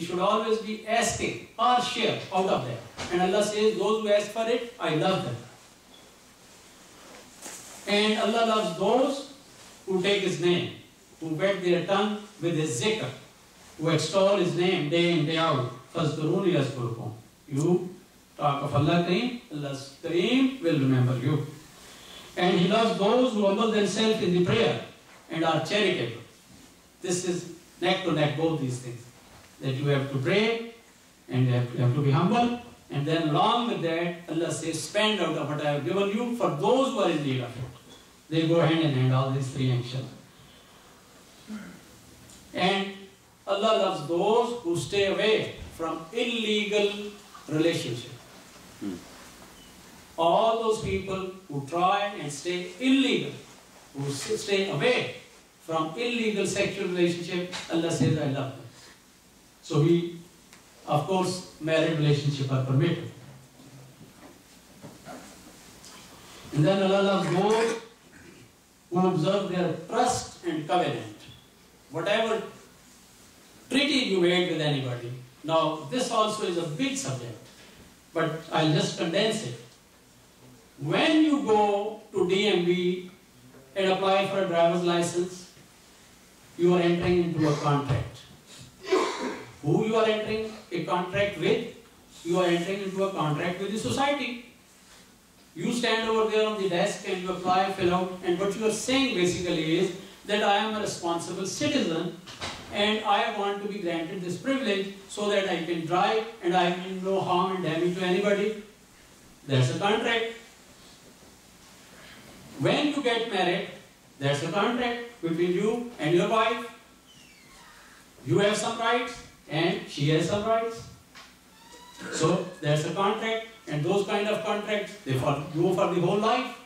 should always be asking our share out of that. And Allah says, those who ask for it, I love them. And Allah loves those who take His name, who wet their tongue with His zikr, who extol His name day in, day out. فَاذْكُرُونِي أَذْكُرْكُمْ. You talk of Allah Kareem, Allah's Kareem will remember you. And He loves those who humble themselves in the prayer and are charitable. This is neck to neck, both these things. That you have to pray and you have to be humble. And then along with that, Allah says, spend out of what I have given you for those who are in need of it. They go hand in hand, all these three actions. And Allah loves those who stay away from illegal relationship. All those people who try and stay illegal, who stay away from illegal sexual relationship, Allah says, I love them. So of course, married relationships are permitted. And then Allah loves those who observe their trust and covenant. Whatever treaty you made with anybody. Now, this also is a big subject, but I'll just condense it. When you go to DMV and apply for a driver's license, you are entering into a contract. Who you are entering a contract with? You are entering into a contract with the society. You stand over there on the desk and you apply, fill out, and what you are saying basically is that I am a responsible citizen and I want to be granted this privilege so that I can drive and I mean no harm and damage to anybody. That's a contract. When you get married, that's a contract between you and your wife. You have some rights and she has some rights. So that's a contract, and those kind of contracts, they go for the whole life.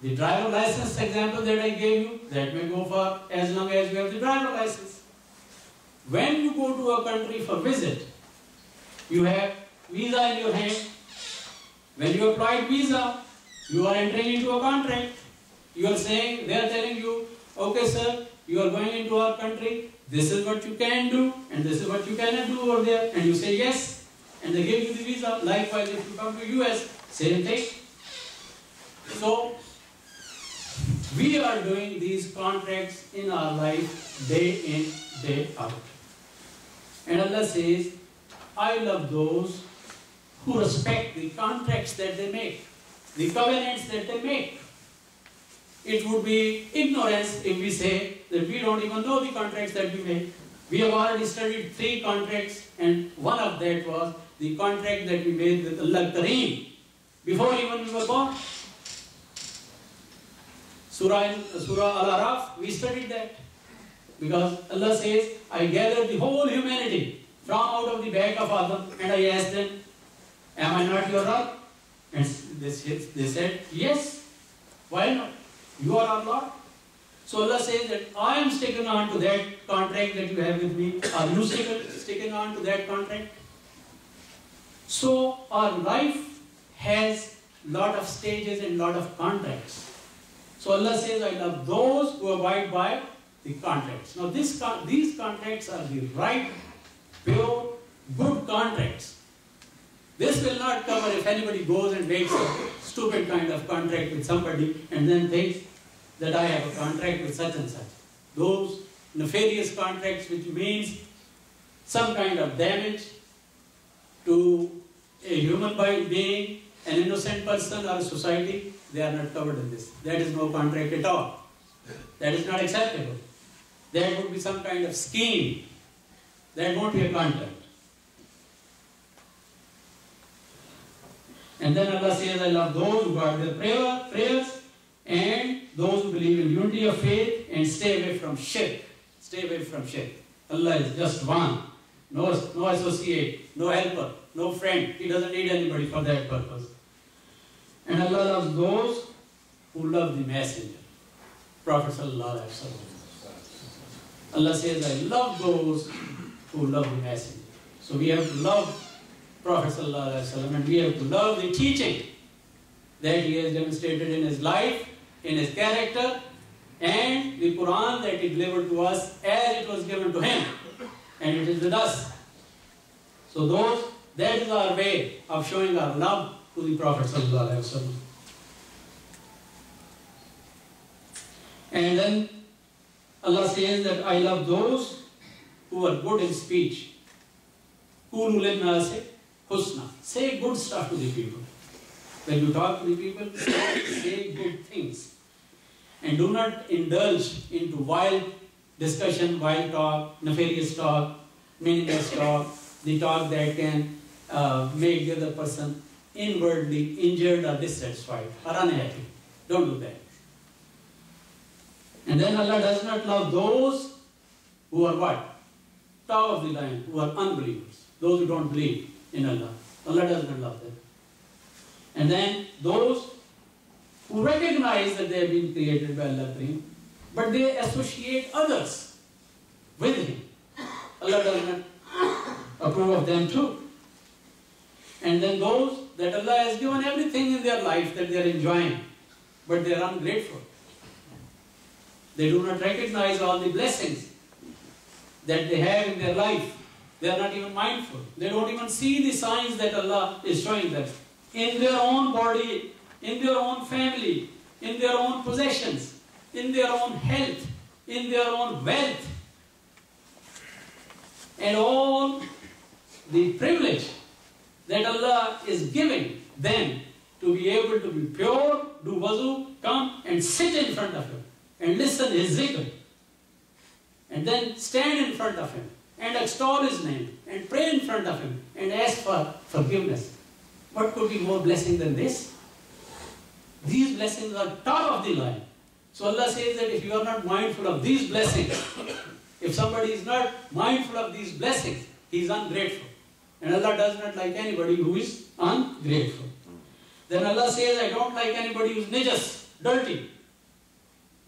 The driver license example that I gave you, that may go for as long as you have the driver license. When you go to a country for visit, you have visa in your hand. When you apply visa, you are entering into a contract. You are saying, they are telling you, okay sir, you are going into our country, this is what you can do, and this is what you cannot do over there, and you say yes, and they give you the visa. Likewise, if you come to US, same thing. So, we are doing these contracts in our life day in, day out. And Allah says, I love those who respect the contracts that they make, the covenants that they make. It would be ignorance if we say that we don't even know the contracts that we make. We have already studied 3 contracts, and one of that was the contract that we made with Allah Kareem before even we were born. Surah Al-Araf, we studied that. Because Allah says, I gathered the whole humanity from out of the back of Adam and I asked them, am I not your Lord? And they said, yes. Why not? You are our Lord. So Allah says that I am sticking on to that contract that you have with me. Are you sticking on to that contract? So our life has lot of stages and lot of contracts. So Allah says, I love those who abide by the contracts. Now these contracts are the right, pure, good contracts. This will not cover if anybody goes and makes a stupid kind of contract with somebody and then thinks that I have a contract with such and such. Those nefarious contracts, which means some kind of damage to a human being, an innocent person or a society, they are not covered in this. That is no contract at all. That is not acceptable. That would be some kind of scheme. That won't be a contract. And then Allah says, I love those who guard their prayers and those who believe in unity of faith and stay away from shirk. Stay away from shirk. Allah is just one. No associate, no helper, no friend. He doesn't need anybody for that purpose. And Allah loves those who love the messenger, Prophet Sallallahu Alaihi Wasallam. Allah says, I love those who love the messenger. So we have to love Prophet Sallallahu Alaihi Wasallam, and we have to love the teaching that he has demonstrated in his life, in his character, and the Quran that he delivered to us as it was given to him. And it is with us. So that is our way of showing our love to the Prophet sallallahu alaihi wasallam. And then Allah says that I love those who are good in speech. Qulu lin-nasi husna. Say good stuff to the people. When you talk to the people, say good things. And do not indulge into wild discussion, wild talk, nefarious talk, meaningless talk, the talk that can make the other person inwardly injured or dissatisfied or unhappy. Don't do that. And then Allah does not love those who are what? Top of the line, who are unbelievers. Those who don't believe in Allah. Allah does not love them. And then those who recognize that they have been created by Allah, but they associate others with Him. Allah does not approve of them too. And then those that Allah has given everything in their life that they are enjoying, but they are ungrateful. They do not recognize all the blessings that they have in their life. They are not even mindful. They don't even see the signs that Allah is showing them. In their own body, in their own family, in their own possessions, in their own health, in their own wealth, and all the privilege that Allah is giving them to be able to be pure, do wuzu, come and sit in front of Him and listen His zikr, and then stand in front of Him and extol His name and pray in front of Him and ask for forgiveness. What could be more blessing than this? These blessings are top of the line. So Allah says that if you are not mindful of these blessings, if somebody is not mindful of these blessings, he is ungrateful. And Allah does not like anybody who is ungrateful. Then Allah says, I don't like anybody who is nijas, dirty.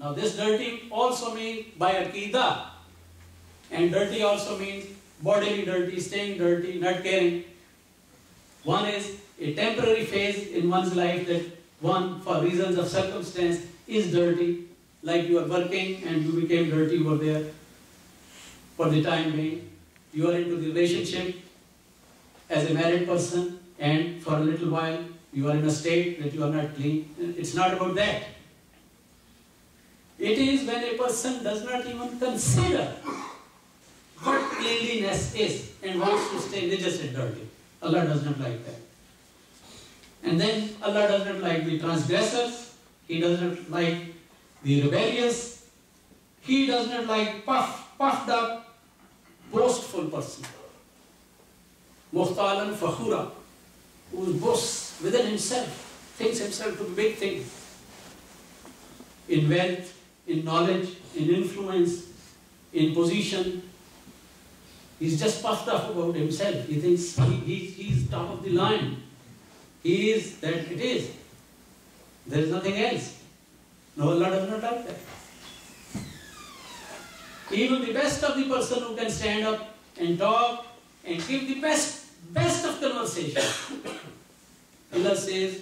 Now this dirty also means by aqidah. And dirty also means bodily dirty, staying dirty, not caring. One is a temporary phase in one's life that one, for reasons of circumstance, is dirty. Like you are working and you became dirty over there for the time being. You are into the relationship as a married person, and for a little while you are in a state that you are not clean. It's not about that. It is when a person does not even consider what cleanliness is and wants to stay nijas and dirty. Allah does not like that. And then Allah does not like the transgressors. He does not like the rebellious. He does not like puffed up, boastful person. Mukhtalan fakhura, who boasts within himself, thinks himself to be big thing. In wealth, in knowledge, in influence, in position. He's just puffed up about himself. He thinks he's top of the line. He is that it is. There is nothing else. No, Allah does not like that. Even the best of the person who can stand up and talk and give the best of conversation. Allah says,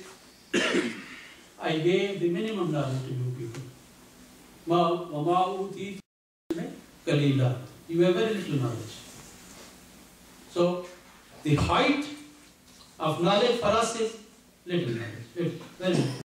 I gave the minimum knowledge to you people. You have very little knowledge. So, the height of knowledge for us is little knowledge. Very little.